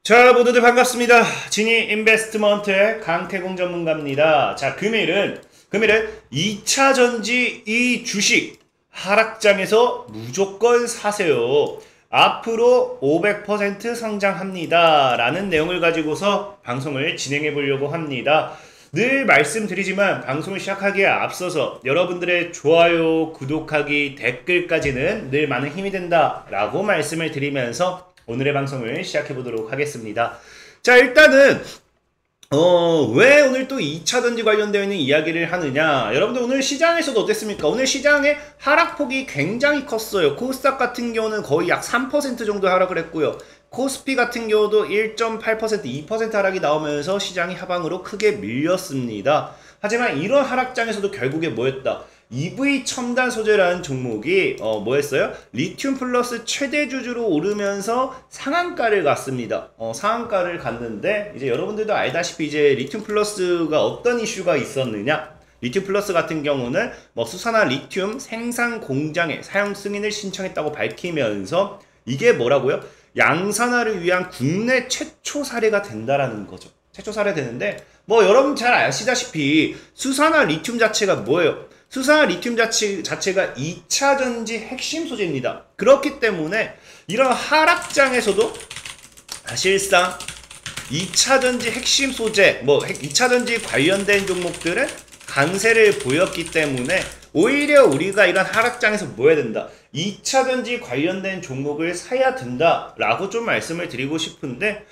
자, 모두들 반갑습니다. 지니 인베스트먼트의 강태공 전문가입니다. 자, 금일은 2차 전지 이 주식 하락장에서 무조건 사세요. 앞으로 500% 성장합니다. 라는 내용을 가지고서 방송을 진행해 보려고 합니다. 늘 말씀드리지만 방송을 시작하기에 앞서서 여러분들의 좋아요, 구독하기, 댓글까지는 늘 많은 힘이 된다 라고 말씀을 드리면서 오늘의 방송을 시작해 보도록 하겠습니다. 자, 일단은 왜 오늘 또 2차 전지 관련되어 있는 이야기를 하느냐. 여러분들 오늘 시장에서도 어땠습니까? 오늘 시장의 하락폭이 굉장히 컸어요. 코스닥 같은 경우는 거의 약 3% 정도 하락을 했고요. 코스피 같은 경우도 1.8%, 2% 하락이 나오면서 시장이 하방으로 크게 밀렸습니다. 하지만 이런 하락장에서도 결국에 뭐였다? EV 첨단 소재라는 종목이 뭐였어요? 리튬 플러스 최대 주주로 오르면서 상한가를 갔습니다. 상한가를 갔는데 이제 여러분들도 알다시피 이제 리튬 플러스가 어떤 이슈가 있었느냐? 리튬 플러스 같은 경우는 뭐 수산화 리튬 생산 공장에 사용 승인을 신청했다고 밝히면서 이게 뭐라고요? 양산화를 위한 국내 최초 사례가 된다라는 거죠. 최초 사례 되는데 뭐 여러분 잘 아시다시피 수산화 리튬 자체가 뭐예요? 수산화 리튬 자체가 2차 전지 핵심 소재입니다. 그렇기 때문에 이런 하락장에서도 사실상 2차 전지 핵심 소재, 2차 전지 관련된 종목들은 강세를 보였기 때문에 오히려 우리가 이런 하락장에서 뭐 해야 된다? 2차 전지 관련된 종목을 사야 된다라고 좀 말씀을 드리고 싶은데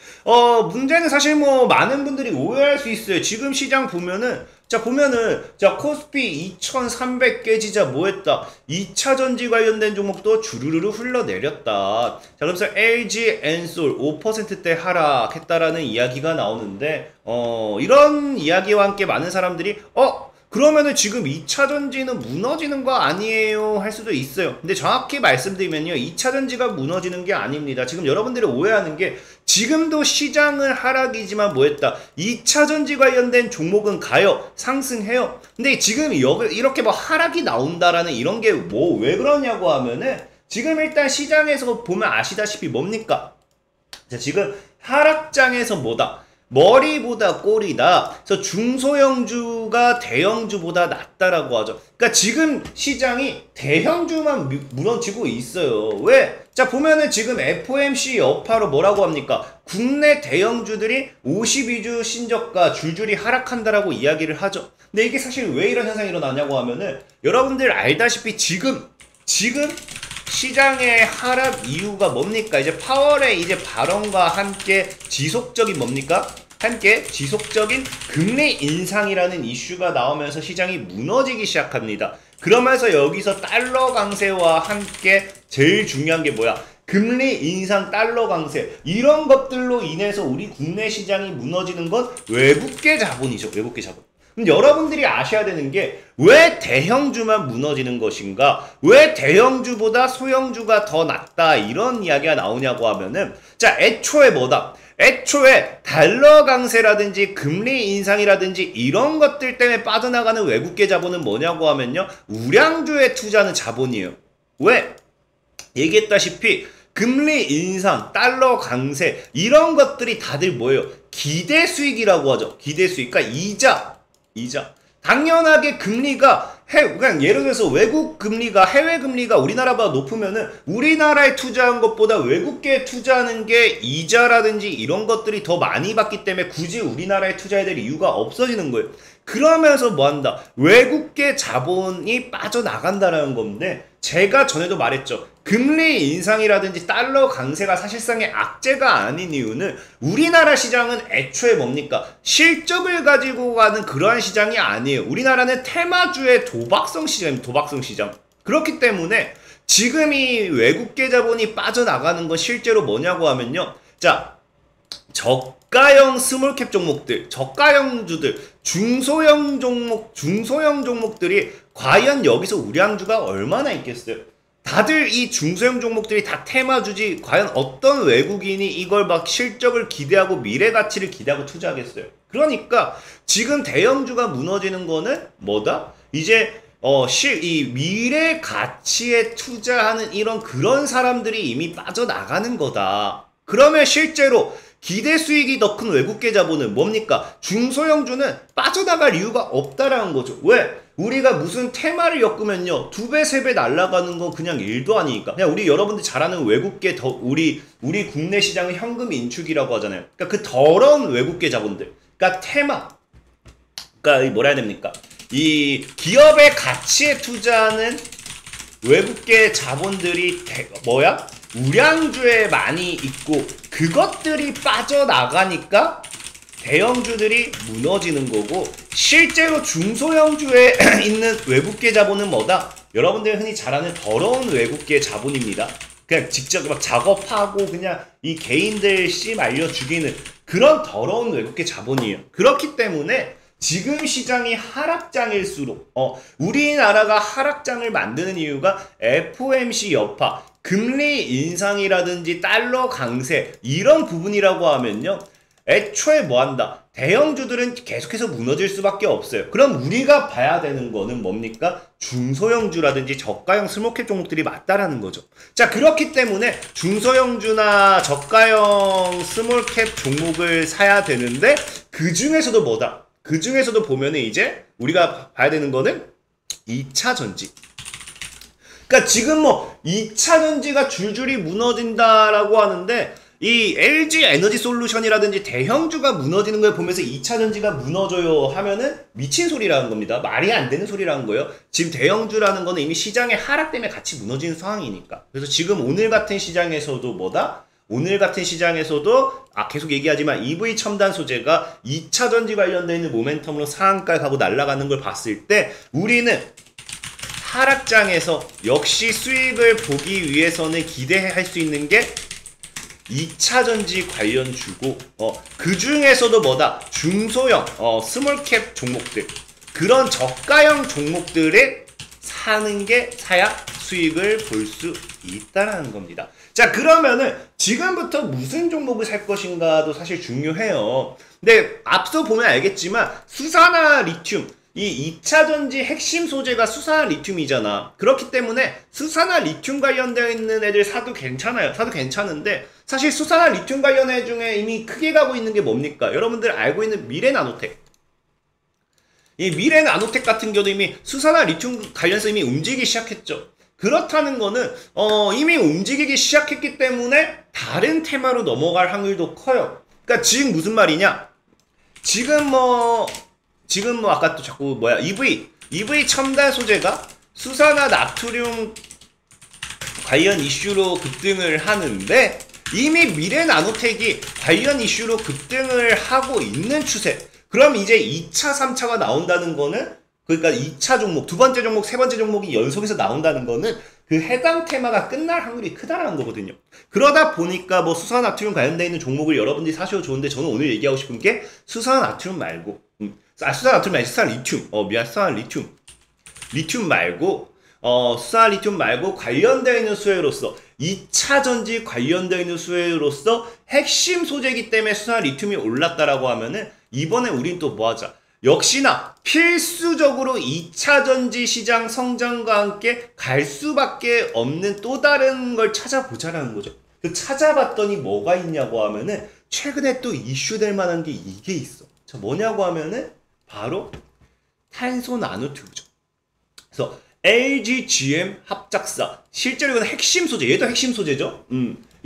문제는 사실 뭐 많은 분들이 오해할 수 있어요. 지금 시장 보면은 자 코스피 2300 깨지자 뭐했다? 2차 전지 관련된 종목도 주르르르 흘러내렸다. 자, 그래서 LG 엔솔 5%대 하락했다라는 이야기가 나오는데 이런 이야기와 함께 많은 사람들이 그러면은 지금 2차 전지는 무너지는 거 아니에요? 할 수도 있어요. 근데 정확히 말씀드리면요. 2차 전지가 무너지는 게 아닙니다. 지금 여러분들이 오해하는 게 지금도 시장은 하락이지만 뭐했다? 2차 전지 관련된 종목은 가요. 상승해요. 근데 지금 이렇게 뭐 하락이 나온다라는 이런 게 뭐 왜 그러냐고 하면은 지금 일단 시장에서 보면 아시다시피 뭡니까? 자, 지금 하락장에서 뭐다? 머리보다 꼬리다. 그래서 중소형주가 대형주보다 낫다라고 하죠. 그러니까 지금 시장이 대형주만 무너지고 있어요. 왜? 자, 보면은 지금 FOMC 여파로 뭐라고 합니까? 국내 대형주들이 52주 신저가 줄줄이 하락한다라고 이야기를 하죠. 근데 이게 사실 왜 이런 현상이 일어나냐고 하면은 여러분들 알다시피 지금 시장의 하락 이유가 뭡니까? 이제 파월의 이제 발언과 함께 지속적인 뭡니까? 함께 지속적인 금리 인상이라는 이슈가 나오면서 시장이 무너지기 시작합니다. 그러면서 여기서 달러 강세와 함께 제일 중요한 게 뭐야? 금리 인상, 달러 강세 이런 것들로 인해서 우리 국내 시장이 무너지는 건 외국계 자본이죠. 외국계 자본. 여러분들이 아셔야 되는 게 왜 대형주만 무너지는 것인가? 왜 대형주보다 소형주가 더 낫다? 이런 이야기가 나오냐고 하면은 자, 애초에 뭐다? 애초에 달러 강세라든지 금리 인상이라든지 이런 것들 때문에 빠져나가는 외국계 자본은 뭐냐고 하면요. 우량주에 투자하는 자본이에요. 왜? 얘기했다시피 금리 인상, 달러 강세 이런 것들이 다들 뭐예요? 기대 수익이라고 하죠. 기대 수익. 그러니까 이자. 당연하게 금리가 그냥 예를 들어서 외국 금리가 해외 금리가 우리나라보다 높으면은 우리나라에 투자한 것보다 외국계에 투자하는 게 이자라든지 이런 것들이 더 많이 받기 때문에 굳이 우리나라에 투자해야 될 이유가 없어지는 거예요. 그러면서 뭐 한다? 외국계 자본이 빠져나간다라는 건데 제가 전에도 말했죠. 금리 인상이라든지 달러 강세가 사실상의 악재가 아닌 이유는 우리나라 시장은 애초에 뭡니까? 실적을 가지고 가는 그러한 시장이 아니에요. 우리나라는 테마주의 도박성 시장입니다. 도박성 시장. 그렇기 때문에 지금 이 외국계 자본이 빠져나가는 건 실제로 뭐냐고 하면요. 자, 저가형 스몰캡 종목들, 저가형주들, 중소형 종목들이 과연 여기서 우량주가 얼마나 있겠어요? 다들 이 중소형 종목들이 다 테마주지 과연 어떤 외국인이 이걸 막 실적을 기대하고 미래 가치를 기대하고 투자하겠어요? 그러니까 지금 대형주가 무너지는 거는 뭐다? 이제 이 미래 가치에 투자하는 그런 사람들이 이미 빠져나가는 거다. 그러면 실제로 기대 수익이 더 큰 외국계 자본은 뭡니까? 중소형주는 빠져나갈 이유가 없다라는 거죠. 왜? 우리가 무슨 테마를 엮으면요 2배, 3배 날아가는 건 그냥 일도 아니니까. 그냥 우리 여러분들 잘 아는 외국계 우리 국내 시장은 현금 인축이라고 하잖아요. 그러니까 그 더러운 외국계 자본들. 그러니까 테마. 그러니까 뭐라 해야 됩니까? 이 기업의 가치에 투자하는 외국계 자본들이 우량주에 많이 있고 그것들이 빠져나가니까 대형주들이 무너지는 거고, 실제로 중소형주에 있는 외국계 자본은 뭐다? 여러분들이 흔히 잘 아는 더러운 외국계 자본입니다. 그냥 직접 막 작업하고 그냥 이 개인들 씨 말려 죽이는 그런 더러운 외국계 자본이에요. 그렇기 때문에 지금 시장이 하락장일수록 우리나라가 하락장을 만드는 이유가 FOMC 여파, 금리 인상이라든지 달러 강세 이런 부분이라고 하면요, 애초에 뭐한다? 대형주들은 계속해서 무너질 수밖에 없어요. 그럼 우리가 봐야 되는 거는 뭡니까? 중소형주라든지 저가형 스몰캡 종목들이 맞다라는 거죠. 자, 그렇기 때문에 중소형주나 저가형 스몰캡 종목을 사야 되는데, 그 중에서도 뭐다? 그 중에서도 보면은 이제 우리가 봐야 되는 거는 2차 전지. 그러니까 지금 뭐 2차 전지가 줄줄이 무너진다라고 하는데, 이 LG 에너지 솔루션이라든지 대형주가 무너지는 걸 보면서 2차 전지가 무너져요 하면은 미친 소리라는 겁니다. 말이 안 되는 소리라는 거예요. 지금 대형주라는 거는 이미 시장의 하락 때문에 같이 무너지는 상황이니까. 그래서 지금 오늘 같은 시장에서도 뭐다? 오늘 같은 시장에서도 계속 얘기하지만 EV 첨단 소재가 2차 전지 관련되어 있는 모멘텀으로 상한가에 가고 날아가는 걸 봤을 때, 우리는 하락장에서 역시 수익을 보기 위해서는 기대할 수 있는 게 2차 전지 관련 주고, 그 중에서도 뭐다? 중소형, 스몰캡 종목들, 그런 저가형 종목들에 사는 게 사야 수익을 볼 수 있다라는 겁니다. 자, 그러면은 지금부터 무슨 종목을 살 것인가도 사실 중요해요. 근데 앞서 보면 알겠지만 수산화 리튬, 이 2차 전지 핵심 소재가 수산화 리튬이잖아. 그렇기 때문에 수산화 리튬 관련되어 있는 애들 사도 괜찮아요. 사도 괜찮은데, 사실 수산화 리튬 관련 애 중에 이미 크게 가고 있는 게 뭡니까? 여러분들 알고 있는 미래나노텍. 이 미래나노텍 같은 경우도 이미 수산화 리튬 관련해서 이미 움직이기 시작했죠. 그렇다는 거는 이미 움직이기 시작했기 때문에 다른 테마로 넘어갈 확률도 커요. 그러니까 지금 무슨 말이냐? 지금 뭐 아까 또 자꾸 EV 첨단 소재가 수산화 나트륨 관련 이슈로 급등을 하는데, 이미 미래나노텍이 관련 이슈로 급등을 하고 있는 추세. 그럼 이제 2차, 3차가 나온다는 거는, 그러니까 2차 종목, 두 번째 종목, 세 번째 종목이 연속해서 나온다는 거는 그 해당 테마가 끝날 확률이 크다라는 거거든요. 그러다 보니까 뭐 수산화 나트륨 관련되어 있는 종목을 여러분들이 사셔도 좋은데, 저는 오늘 얘기하고 싶은 게 수산화 나트륨 말고, 수산화 나트륨 말고 수산화 리튬. 수산화 리튬. 리튬 말고, 수산화 리튬 말고 관련되어 있는 수혜로서, 2차 전지 관련되어 있는 수혜로서 핵심 소재이기 때문에 수산화 리튬이 올랐다라고 하면은, 이번에 우린 또 뭐 하자? 역시나 필수적으로 2차 전지 시장 성장과 함께 갈 수밖에 없는 또 다른 걸 찾아보자라는 거죠. 그 찾아봤더니 뭐가 있냐고 하면은, 최근에 또 이슈될 만한 게 이게 있어. 자, 뭐냐고 하면은 바로 탄소 나노튜브죠. 그래서 LG GM 합작사, 실제로 이건 핵심 소재, 얘도 핵심 소재죠.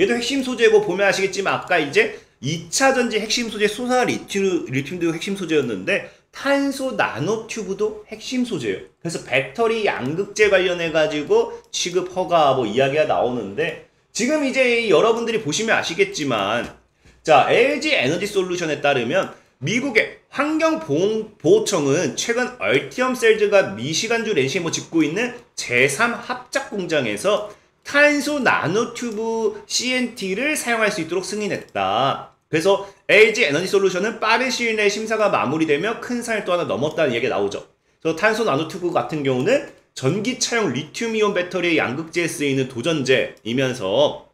얘도 핵심 소재고, 보면 아시겠지만 아까 이제 2차 전지 핵심 소재 수산화 리튬도 핵심 소재였는데, 탄소 나노튜브도 핵심 소재예요. 그래서 배터리 양극재 관련해가지고 취급 허가 뭐 이야기가 나오는데, 지금 이제 여러분들이 보시면 아시겠지만, 자, LG 에너지 솔루션에 따르면 미국의 환경보호청은 최근 얼티엄 셀즈가 미시간주 랜시모 짓고 있는 제3 합작 공장에서 탄소 나노튜브 CNT를 사용할 수 있도록 승인했다. 그래서 LG 에너지 솔루션은 빠른 시일 내에 심사가 마무리되며 큰 산을 또 하나 넘었다는 얘기가 나오죠. 그래서 탄소 나노튜브 같은 경우는 전기차용 리튬이온 배터리의 양극재에 쓰이는 도전제이면서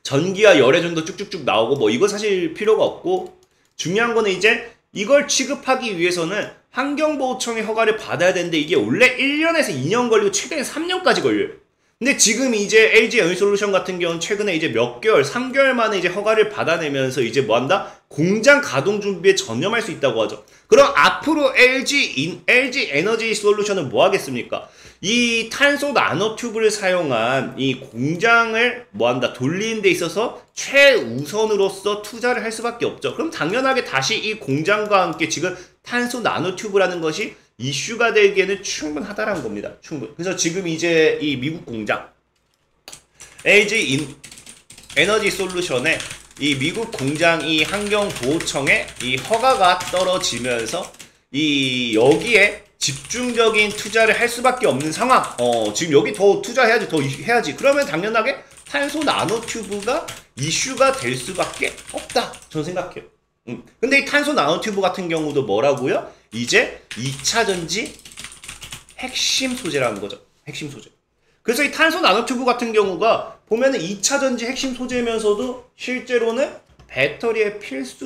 전기와 열의 정도 쭉쭉쭉 나오고, 뭐 이거 사실 필요가 없고, 중요한 거는 이제 이걸 취급하기 위해서는 환경보호청의 허가를 받아야 되는데, 이게 원래 1년에서 2년 걸리고 최근에 3년까지 걸려요. 근데 지금 이제 LG 에너지솔루션 같은 경우는 최근에 이제 몇 개월, 3개월 만에 이제 허가를 받아내면서 이제 뭐 한다? 공장 가동 준비에 전념할 수 있다고 하죠. 그럼 앞으로 LG 에너지 솔루션은 뭐 하겠습니까? 이 탄소 나노 튜브를 사용한 이 공장을 뭐 한다? 돌리는 데 있어서 최우선으로서 투자를 할 수밖에 없죠. 그럼 당연하게 다시 이 공장과 함께 지금 탄소 나노 튜브라는 것이 이슈가 되기에는 충분하다라는 겁니다. 충분. 그래서 지금 이제 이 미국 공장 LG 에너지 솔루션의 이 미국 공장 이 환경보호청의 이 허가가 떨어지면서 이 여기에 집중적인 투자를 할 수밖에 없는 상황. 지금 여기 더 투자해야지, 더 해야지. 그러면 당연하게 탄소 나노 튜브가 이슈가 될 수밖에 없다. 저는 생각해요. 근데 이 탄소 나노튜브 같은 경우도 뭐라고요? 이제 2차전지 핵심 소재라는 거죠. 핵심 소재. 그래서 이 탄소 나노튜브 같은 경우가 보면은 2차전지 핵심 소재면서도 실제로는 배터리의 필수.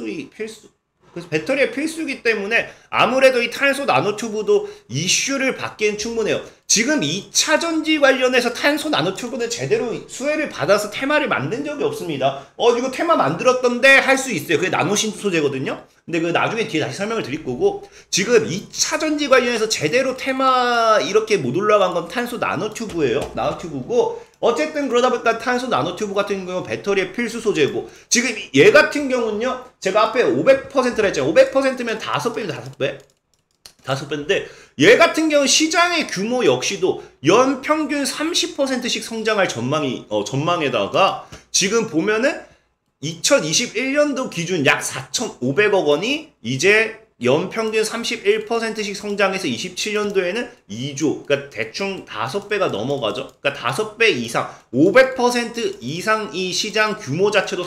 그래서 배터리의 필수이기 때문에 아무래도 이 탄소 나노튜브도 이슈를 받기엔 충분해요. 지금 2차전지 관련해서 탄소 나노튜브는 제대로 수혜를 받아서 테마를 만든 적이 없습니다. 이거 테마 만들었던데 할 수 있어요. 그게 나노신 소재거든요. 근데 그 나중에 뒤에 다시 설명을 드릴 거고, 지금 2차전지 관련해서 제대로 테마 이렇게 못 올라간 건 탄소 나노튜브예요. 나노튜브고, 어쨌든 그러다 보니까 탄소 나노튜브 같은 경우 배터리의 필수 소재고, 지금 얘 같은 경우는요, 제가 앞에 500%라 했잖아요. 500%면 5배입니다. 5배. 5배인데 얘 같은 경우 시장의 규모 역시도 연평균 30%씩 성장할 전망에다가 지금 보면은 2021년도 기준 약 4,500억 원이 이제 연평균 31%씩 성장해서 27년도에는 2조, 그러니까 대충 5배가 넘어가죠. 그러니까 5배 이상, 500% 이상 이 시장 규모 자체도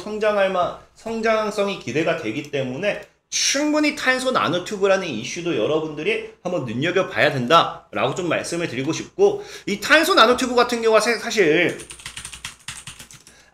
성장성이 기대가 되기 때문에 충분히 탄소 나노튜브라는 이슈도 여러분들이 한번 눈여겨봐야 된다라고 좀 말씀을 드리고 싶고, 이 탄소 나노튜브 같은 경우가 사실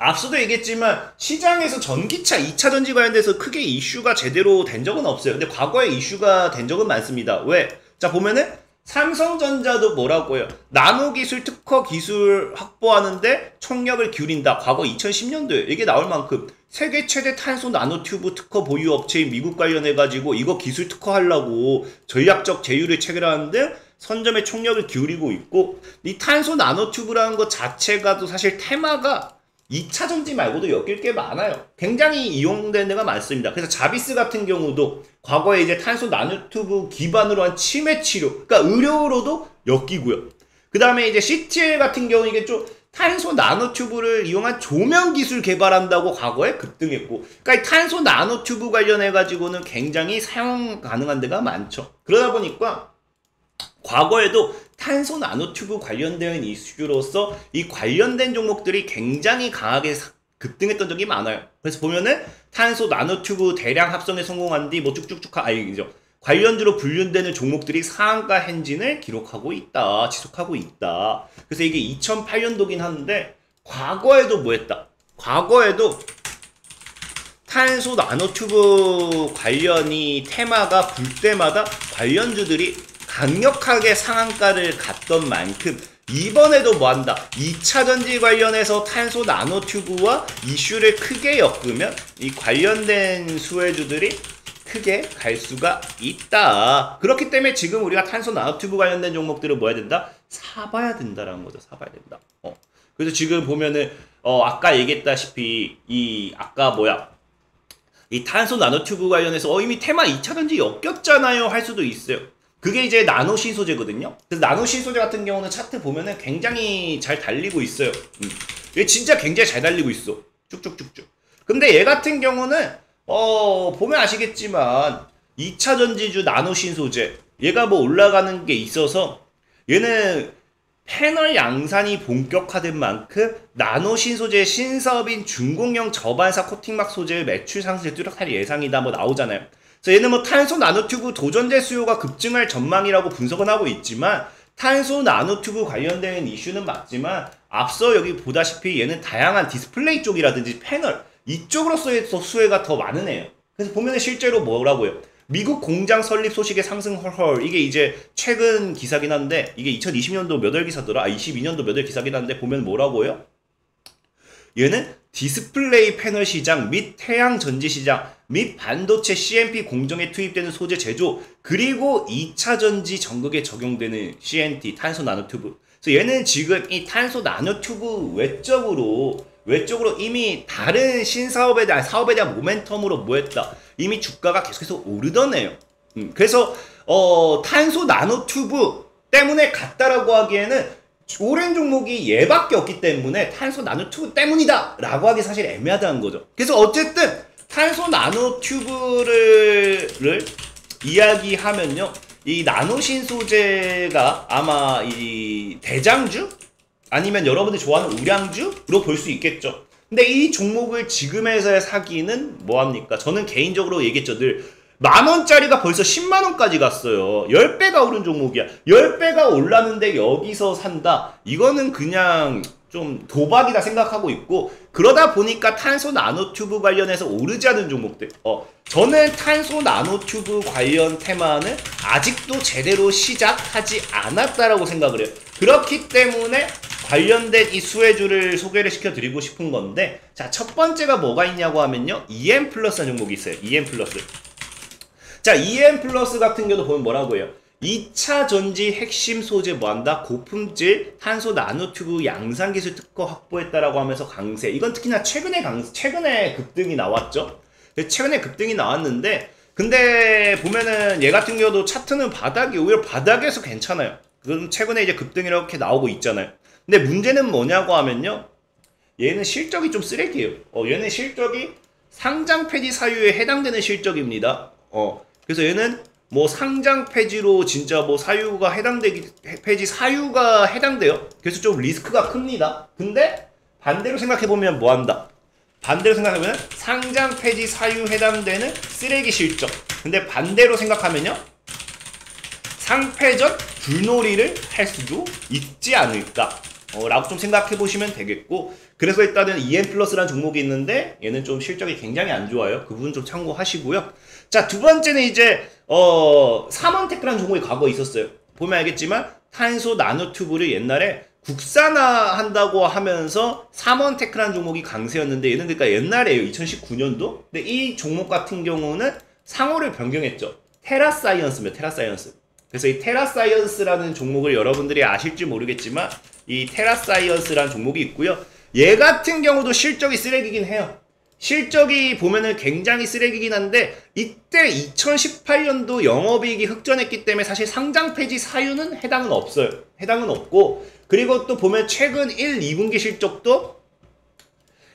앞서도 얘기했지만 시장에서 전기차 2차전지 관련돼서 크게 이슈가 제대로 된 적은 없어요. 근데 과거에 이슈가 된 적은 많습니다. 왜? 자, 보면은 삼성전자도 뭐라고 해요? 나노기술 특허 기술 확보하는데 총력을 기울인다. 과거 2010년도에 이게 나올 만큼 세계 최대 탄소 나노튜브 특허 보유 업체인 미국 관련해가지고 이거 기술 특허하려고 전략적 제휴를 체결하는데 선점에 총력을 기울이고 있고, 이 탄소 나노튜브라는 것 자체가 또 사실 테마가 2차전지 말고도 엮일 게 많아요. 굉장히 이용되는 데가 많습니다. 그래서 자비스 같은 경우도 과거에 이제 탄소 나노튜브 기반으로 한 치매 치료, 그러니까 의료로도 엮이고요. 그 다음에 이제 CTL 같은 경우 이게 좀 탄소 나노튜브를 이용한 조명 기술 개발한다고 과거에 급등했고, 그러니까 이 탄소 나노튜브 관련해가지고는 굉장히 사용 가능한 데가 많죠. 그러다 보니까 과거에도 탄소 나노튜브 관련된 이슈로서 이 관련된 종목들이 굉장히 강하게 급등했던 적이 많아요. 그래서 보면은 탄소 나노튜브 대량 합성에 성공한 뒤 뭐 쭉쭉쭉 아니죠. 관련주로 분류되는 종목들이 상한가 행진을 기록하고 있다. 지속하고 있다. 그래서 이게 2008년도긴 하는데 과거에도 뭐 했다? 과거에도 탄소 나노튜브 관련이 테마가 불 때마다 관련주들이 강력하게 상한가를 갔던 만큼 이번에도 뭐한다? 2차전지 관련해서 탄소 나노튜브와 이슈를 크게 엮으면 이 관련된 수혜주들이 크게 갈 수가 있다. 그렇기 때문에 지금 우리가 탄소 나노튜브 관련된 종목들을 뭐 해야 된다? 사봐야 된다라는 거죠. 사봐야 된다. 그래서 지금 보면은 아까 얘기했다시피 이 탄소 나노튜브 관련해서 이미 테마 2차전지 엮였잖아요 할 수도 있어요. 그게 이제 나노신 소재거든요. 그래서 나노신 소재 같은 경우는 차트 보면은 굉장히 잘 달리고 있어요. 얘 진짜 굉장히 잘 달리고 있어. 쭉쭉쭉쭉. 근데 얘 같은 경우는 보면 아시겠지만 2차전지주 나노신 소재 얘가 뭐 올라가는 게 있어서 얘는 패널 양산이 본격화된 만큼 나노신 소재의 신사업인 중공형 저반사 코팅막 소재의 매출 상승에 뚜렷할 예상이다 뭐 나오잖아요. 그래서 얘는 뭐 탄소 나노튜브 도전제 수요가 급증할 전망이라고 분석은 하고 있지만 탄소 나노튜브 관련된 이슈는 맞지만 앞서 여기 보다시피 얘는 다양한 디스플레이 쪽이라든지 패널 이쪽으로서의 수혜가 더 많은 애예요. 그래서 보면은 실제로 뭐라고요? 미국 공장 설립 소식의 상승 헐헐. 이게 이제 최근 기사긴 한데 이게 2020년도 몇 월 기사더라? 22년도 몇 월 기사긴 한데 보면 뭐라고요? 얘는 디스플레이 패널 시장 및 태양 전지 시장 및 반도체 CMP 공정에 투입되는 소재 제조 그리고 2차 전지 전극에 적용되는 CNT 탄소 나노튜브. 그래서 얘는 지금 이 탄소 나노튜브 외적으로 이미 다른 신사업에 대한 사업에 대한 모멘텀으로 뭐했다. 이미 주가가 계속해서 오르던 애요. 그래서 탄소 나노튜브 때문에 갔다라고 하기에는 오른 종목이 얘밖에 없기 때문에 탄소 나노튜브 때문이다 라고 하기 사실 애매하다는 거죠. 그래서 어쨌든 탄소 나노튜브를 이야기하면요, 이 나노신 소재가 아마 이 대장주 아니면 여러분들이 좋아하는 우량주로 볼 수 있겠죠. 근데 이 종목을 지금에서야 사기는 뭐합니까? 저는 개인적으로 얘기했죠. 늘 만원짜리가 벌써 10만원까지 갔어요. 10배가 오른 종목이야. 10배가 올랐는데 여기서 산다? 이거는 그냥 좀 도박이다 생각하고 있고, 그러다 보니까 탄소 나노튜브 관련해서 오르지 않은 종목들, 저는 탄소 나노튜브 관련 테마는 아직도 제대로 시작하지 않았다라고 생각을 해요. 그렇기 때문에 관련된 이 수혜주를 소개를 시켜드리고 싶은 건데, 자, 첫 번째가 뭐가 있냐고 하면요, EM 플러스라는 종목이 있어요. EM 플러스. 자, EM 플러스 같은 경우도 보면 뭐라고 해요? 2차 전지 핵심 소재 뭐한다? 고품질 탄소 나노튜브 양산기술 특허 확보했다라고 하면서 강세. 이건 특히나 최근에 급등이 나왔죠. 최근에 급등이 나왔는데, 근데 보면은 얘 같은 경우도 차트는 바닥이 오히려 바닥에서 괜찮아요. 그럼 최근에 이제 급등이 이렇게 나오고 있잖아요. 근데 문제는 뭐냐고 하면요, 얘는 실적이 좀 쓰레기예요. 얘는 실적이 상장 폐지 사유에 해당되는 실적입니다. 그래서 얘는 뭐 상장 폐지로 진짜 뭐 폐지 사유가 해당돼요. 그래서 좀 리스크가 큽니다. 근데 반대로 생각해보면 뭐한다? 반대로 생각하면 상장 폐지 사유 해당되는 쓰레기 실적. 근데 반대로 생각하면요, 상패전 불놀이를 할 수도 있지 않을까 라고 좀 생각해보시면 되겠고, 그래서 일단은 EM 플러스라는 종목이 있는데 얘는 좀 실적이 굉장히 안 좋아요. 그 부분 좀 참고하시고요. 자, 두 번째는 이제 삼원테크라는 종목이 과거에 있었어요. 보면 알겠지만 탄소 나노튜브를 옛날에 국산화한다고 하면서 삼원테크라는 종목이 강세였는데, 얘는 그러니까 옛날에요. 2019년도. 근데 이 종목 같은 경우는 상호를 변경했죠. 테라사이언스입니다. 테라사이언스. 그래서 이 테라사이언스라는 종목을 여러분들이 아실지 모르겠지만 이 테라사이언스라는 종목이 있고요. 얘 같은 경우도 실적이 쓰레기긴 해요. 실적이 보면은 굉장히 쓰레기긴 한데, 이때 2018년도 영업이익이 흑전했기 때문에 사실 상장 폐지 사유는 해당은 없어요. 해당은 없고, 그리고 또 보면 최근 1, 2분기 실적도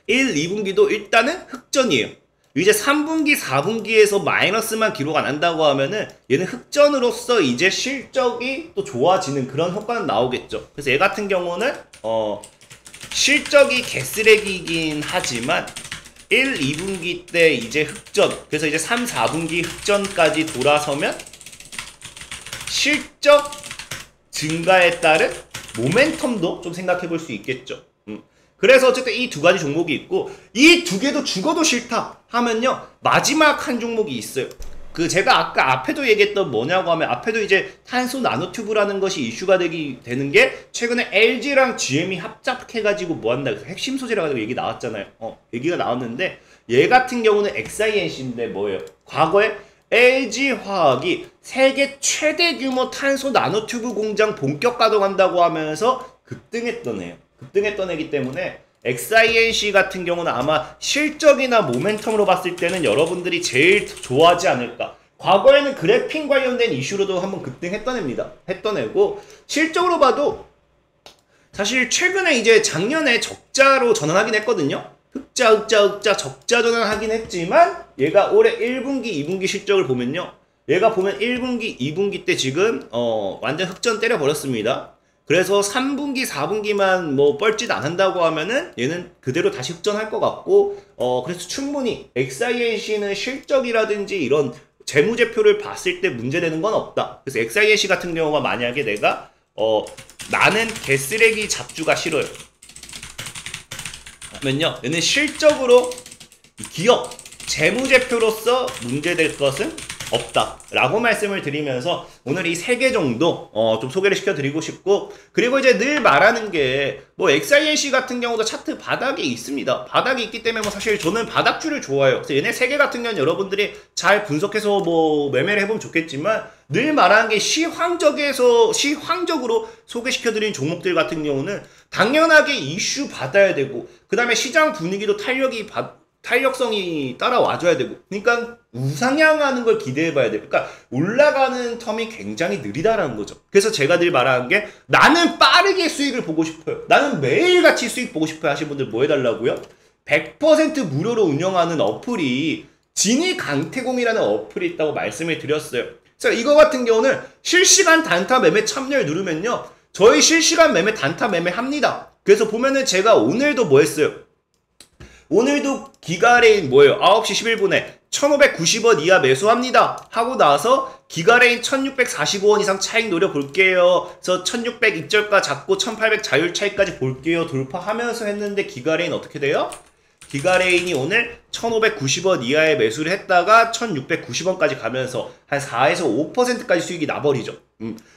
1, 2분기도 일단은 흑전이에요. 이제 3분기, 4분기에서 마이너스만 기록 안 한다고 하면은 얘는 흑전으로서 이제 실적이 또 좋아지는 그런 효과는 나오겠죠. 그래서 얘 같은 경우는 실적이 개쓰레기긴 하지만 1, 2분기 때 이제 흑전, 그래서 이제 3, 4분기 흑전까지 돌아서면 실적 증가에 따른 모멘텀도 좀 생각해 볼 수 있겠죠. 그래서 어쨌든 이 두 가지 종목이 있고, 이 두 개도 죽어도 싫다 하면요, 마지막 한 종목이 있어요. 그 제가 아까 앞에도 얘기했던 뭐냐고 하면, 앞에도 이제 탄소 나노튜브라는 것이 이슈가 되는 게 최근에 LG랑 GM이 합작해가지고 뭐한다, 핵심 소재라 가지고 얘기 나왔잖아요. 얘기가 나왔는데, 얘 같은 경우는 XINC인데 뭐예요? 과거에 LG화학이 세계 최대 규모 탄소 나노튜브 공장 본격 가동한다고 하면서 급등했던 애예요. 급등했던 애기 때문에 XINC 같은 경우는 아마 실적이나 모멘텀으로 봤을 때는 여러분들이 제일 좋아하지 않을까. 과거에는 그래핀 관련된 이슈로도 한번 급등했던 애입니다. 했던 애고, 실적으로 봐도 사실 최근에 이제 작년에 적자로 전환하긴 했거든요. 흑자 적자 전환하긴 했지만, 얘가 올해 1분기, 2분기 실적을 보면요, 얘가 보면 1분기, 2분기 때 지금 완전 흑전 때려버렸습니다. 그래서 3분기, 4분기만 뭐 뻘짓 안 한다고 하면은 얘는 그대로 다시 흑전할 것 같고, 그래서 충분히 XINC는 실적이라든지 이런 재무제표를 봤을 때 문제되는 건 없다. 그래서 XINC 같은 경우가 만약에 내가 나는 개쓰레기 잡주가 싫어요 하면요, 얘는 실적으로 기업 재무제표로서 문제될 것은 없다라고 말씀을 드리면서 오늘 이 3개 정도 좀 소개를 시켜드리고 싶고, 그리고 이제 늘 말하는 게 뭐 XINC 같은 경우도 차트 바닥이 있습니다. 바닥이 있기 때문에 뭐 사실 저는 바닥주를 좋아해요. 그래서 얘네 3개 같은 경우는 여러분들이 잘 분석해서 뭐 매매를 해보면 좋겠지만, 늘 말하는 게 시황적으로 소개시켜드린 종목들 같은 경우는 당연하게 이슈 받아야 되고, 그 다음에 시장 분위기도 탄력성이 따라와줘야 되고, 그러니까 우상향하는 걸 기대해봐야 돼요. 그러니까 올라가는 텀이 굉장히 느리다라는 거죠. 그래서 제가 늘 말하는 게, 나는 빠르게 수익을 보고 싶어요, 나는 매일같이 수익 보고 싶어요 하시는 분들 뭐 해달라고요? 100% 무료로 운영하는 어플이 진이 강태공이라는 어플이 있다고 말씀을 드렸어요. 그래서 이거 같은 경우는 실시간 단타 매매 참여를 누르면요, 저희 실시간 매매 단타 매매 합니다. 그래서 보면은 제가 오늘도 뭐 했어요? 오늘도 기가레인 뭐예요? 9시 11분에 1590원 이하 매수합니다 하고 나서 기가레인 1645원 이상 차익 노려볼게요. 그래서 1600 입절가 잡고 1800 자율 차익까지 볼게요 돌파하면서 했는데, 기가레인 어떻게 돼요? 기가레인이 오늘 1590원 이하의 매수를 했다가 1690원까지 가면서 한 4에서 5%까지 수익이 나버리죠.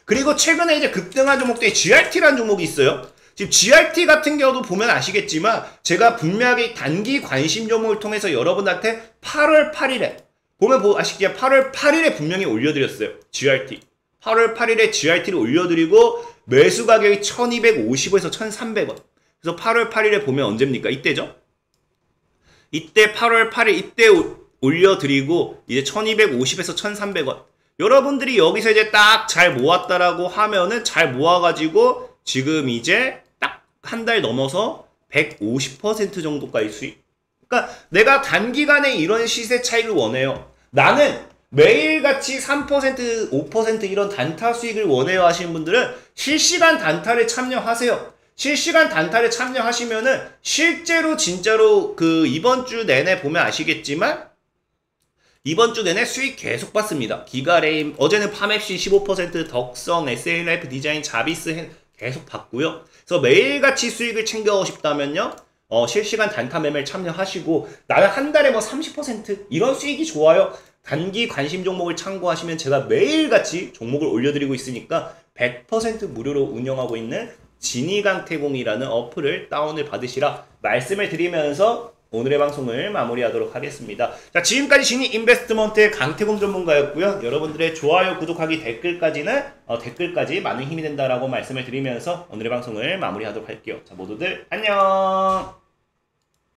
그리고 최근에 이제 급등한 종목들이 GRT라는 종목이 있어요. 지금 GRT 같은 경우도 보면 아시겠지만, 제가 분명히 단기 관심 종목을 통해서 여러분한테 8월 8일에 보면 아시겠지만 8월 8일에 분명히 올려드렸어요. GRT 8월 8일에 GRT를 올려드리고 매수 가격이 1250원에서 1300원. 그래서 8월 8일에 보면 언제입니까? 이때죠. 이때 8월 8일 이때 올려드리고 이제 1250에서 1300원. 여러분들이 여기서 이제 딱 잘 모았다라고 하면은, 잘 모아가지고 지금 이제 딱 한 달 넘어서 150% 정도까지 수익. 그러니까 내가 단기간에 이런 시세 차익을 원해요, 나는 매일같이 3%, 5% 이런 단타 수익을 원해요 하시는 분들은 실시간 단타를 참여하세요. 실시간 단타를 참여하시면은 실제로 진짜로 이번 주 내내 보면 아시겠지만, 이번 주 내내 수익 계속 받습니다. 기가레인, 어제는 파맵신 15%, 덕성, SLF 디자인, 자비스 계속 받고요. 그래서 매일같이 수익을 챙겨오고 싶다면요, 실시간 단타 매매를 참여하시고, 나는 한 달에 뭐 30% 이런 수익이 좋아요, 단기 관심 종목을 참고하시면 제가 매일같이 종목을 올려드리고 있으니까 100% 무료로 운영하고 있는 진이강태공이라는 어플을 다운을 받으시라 말씀을 드리면서 오늘의 방송을 마무리하도록 하겠습니다. 자, 지금까지 진이 인베스트먼트의 강태공 전문가였고요. 여러분들의 좋아요, 구독하기, 댓글까지 많은 힘이 된다라고 말씀을 드리면서 오늘의 방송을 마무리하도록 할게요. 자, 모두들 안녕.